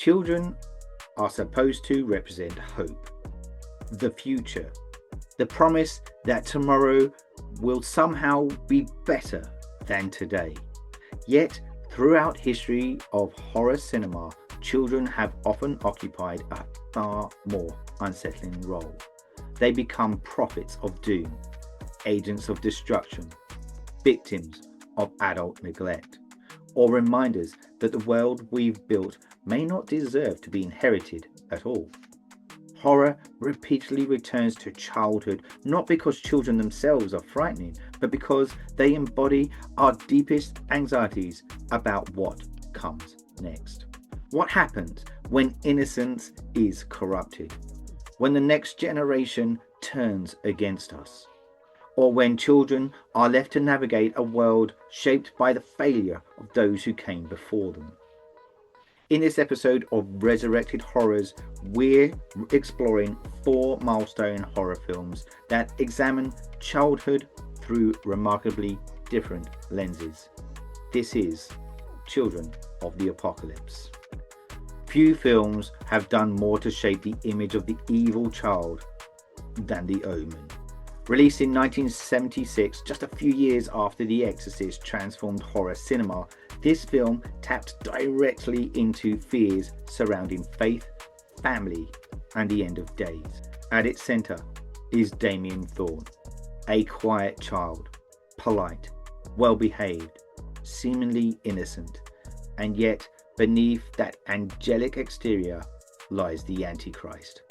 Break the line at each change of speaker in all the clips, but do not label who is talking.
Children are supposed to represent hope, the future, the promise that tomorrow will somehow be better than today. Yet, throughout history of horror cinema, children have often occupied a far more unsettling role. They become prophets of doom, agents of destruction, victims of adult neglect, or reminders that the world we've built may not deserve to be inherited at all. Horror repeatedly returns to childhood, not because children themselves are frightening, but because they embody our deepest anxieties about what comes next. What happens when innocence is corrupted? When the next generation turns against us? Or when children are left to navigate a world shaped by the failure of those who came before them? In this episode of Resurrected Horrors, we're exploring 4 milestone horror films that examine childhood through remarkably different lenses. This is Children of the Apocalypse. Few films have done more to shape the image of the evil child than The Omen. Released in 1976, just a few years after The Exorcist transformed horror cinema, this film tapped directly into fears surrounding faith, family, and the end of days. At its center is Damien Thorne, a quiet child, polite, well-behaved, seemingly innocent, and yet beneath that angelic exterior lies the Antichrist.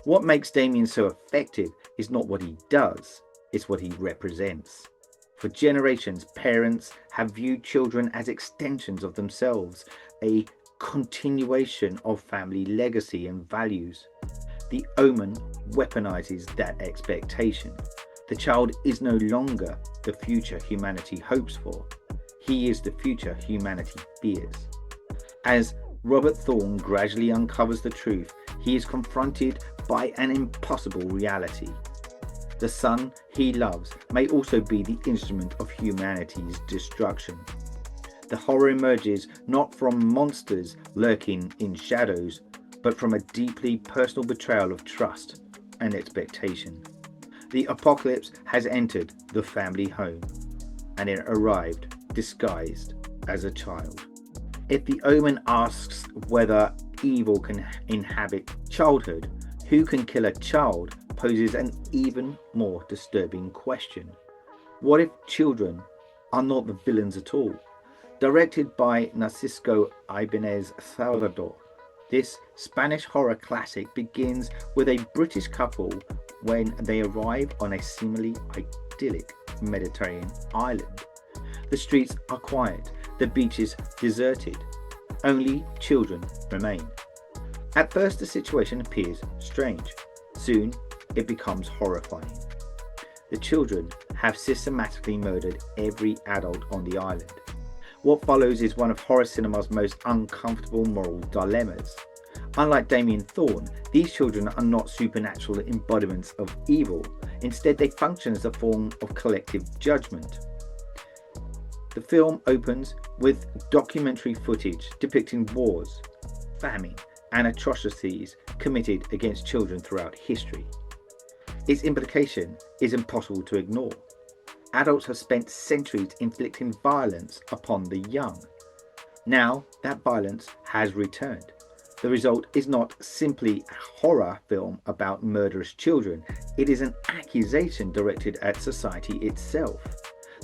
What makes Damien so effective is not what he does, it's what he represents. For generations, parents have viewed children as extensions of themselves, a continuation of family legacy and values. The Omen weaponizes that expectation. The child is no longer the future humanity hopes for. He is the future humanity fears. As Robert Thorne gradually uncovers the truth, he is confronted by an impossible reality. The son he loves may also be the instrument of humanity's destruction. The horror emerges not from monsters lurking in shadows, but from a deeply personal betrayal of trust and expectation. The apocalypse has entered the family home, and it arrived disguised as a child. If The Omen asks whether evil can inhabit childhood, who can kill a child poses an even more disturbing question. What if children are not the villains at all? Directed by Narciso Ibáñez Salvador, this Spanish horror classic begins with a British couple when they arrive on a seemingly idyllic Mediterranean island. The streets are quiet, the beaches deserted. Only children remain. At first, the situation appears strange. Soon, it becomes horrifying. The children have systematically murdered every adult on the island. What follows is one of horror cinema's most uncomfortable moral dilemmas. Unlike Damien Thorne, these children are not supernatural embodiments of evil. Instead, they function as a form of collective judgment. The film opens with documentary footage depicting wars, famine, and atrocities committed against children throughout history. Its implication is impossible to ignore. Adults have spent centuries inflicting violence upon the young. Now that violence has returned. The result is not simply a horror film about murderous children, it is an accusation directed at society itself.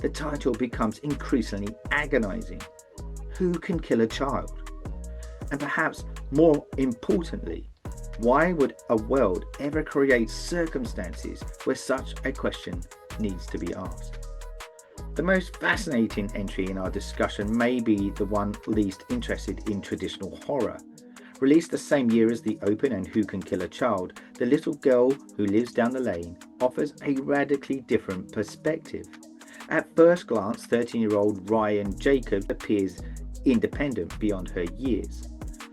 The title becomes increasingly agonizing. Who can kill a child? And perhaps more importantly, why would a world ever create circumstances where such a question needs to be asked? The most fascinating entry in our discussion may be the one least interested in traditional horror. Released the same year as The Omen and Who Can Kill a Child, The Little Girl Who Lives Down the Lane offers a radically different perspective. At first glance, 13-year-old Ryan Jacobs appears independent beyond her years,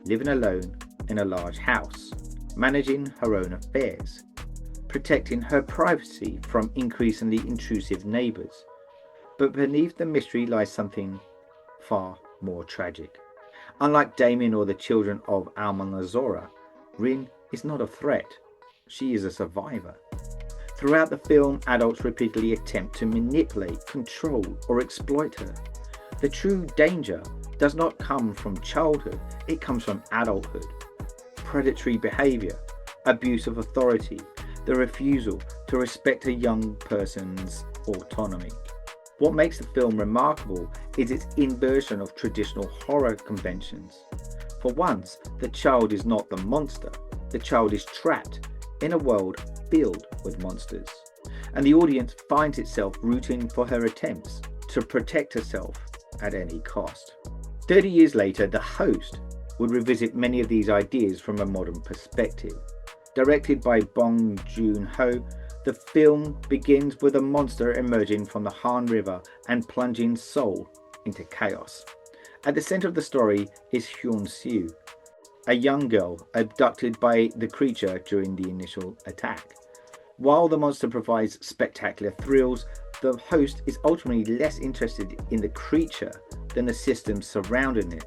living alone in a large house, managing her own affairs, protecting her privacy from increasingly intrusive neighbours. But beneath the mystery lies something far more tragic. Unlike Damien or the children of Almanzora, Rin is not a threat. She is a survivor. Throughout the film, adults repeatedly attempt to manipulate, control, or exploit her. The true danger does not come from childhood, it comes from adulthood. Predatory behavior, abuse of authority, the refusal to respect a young person's autonomy. What makes the film remarkable is its inversion of traditional horror conventions. For once, the child is not the monster, the child is trapped in a world filled with monsters, and the audience finds itself rooting for her attempts to protect herself at any cost. 30 years later, the host would revisit many of these ideas from a modern perspective. Directed by Bong Joon-ho, the film begins with a monster emerging from the Han River and plunging Seoul into chaos. At the center of the story is Hyun-soo, a young girl abducted by the creature during the initial attack. While the monster provides spectacular thrills, the host is ultimately less interested in the creature than the systems surrounding it.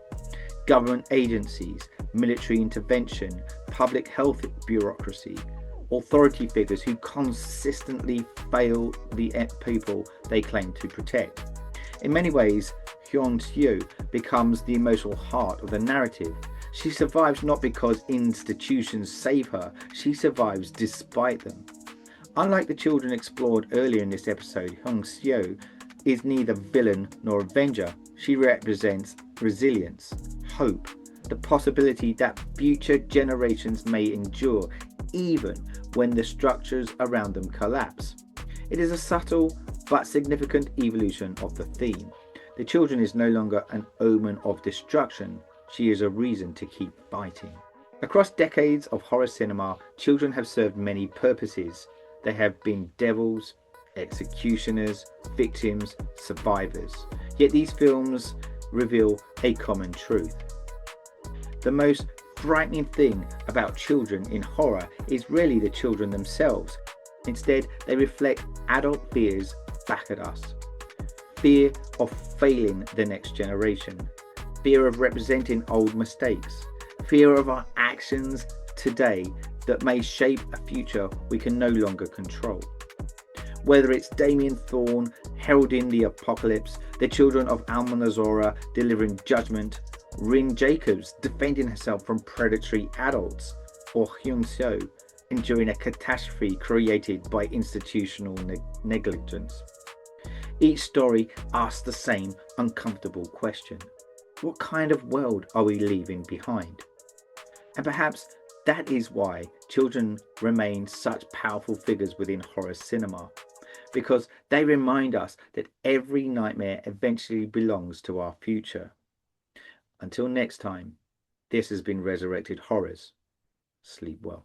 Government agencies, military intervention, public health bureaucracy, authority figures who consistently fail the people they claim to protect. In many ways, Hyun-soo becomes the emotional heart of the narrative. She survives not because institutions save her, she survives despite them. Unlike the children explored earlier in this episode, Hyun-soo is neither villain nor avenger. She represents resilience, hope, the possibility that future generations may endure even when the structures around them collapse. It is a subtle but significant evolution of the theme. The children is no longer an omen of destruction, she is a reason to keep fighting. Across decades of horror cinema, children have served many purposes. They have been devils, executioners, victims, survivors. Yet these films reveal a common truth. The most frightening thing about children in horror is really the children themselves. Instead, they reflect adult fears back at us. Fear of failing the next generation. Fear of representing old mistakes. Fear of our actions today that may shape a future we can no longer control. Whether it's Damien Thorne heralding the apocalypse, the children of Almanzora delivering judgment, Rin Jacobs defending herself from predatory adults, or Hyun-soo enduring a catastrophe created by institutional negligence. Each story asks the same uncomfortable question. What kind of world are we leaving behind? And perhaps that is why children remain such powerful figures within horror cinema, because they remind us that every nightmare eventually belongs to our future. Until next time, this has been Resurrected Horrors. Sleep well.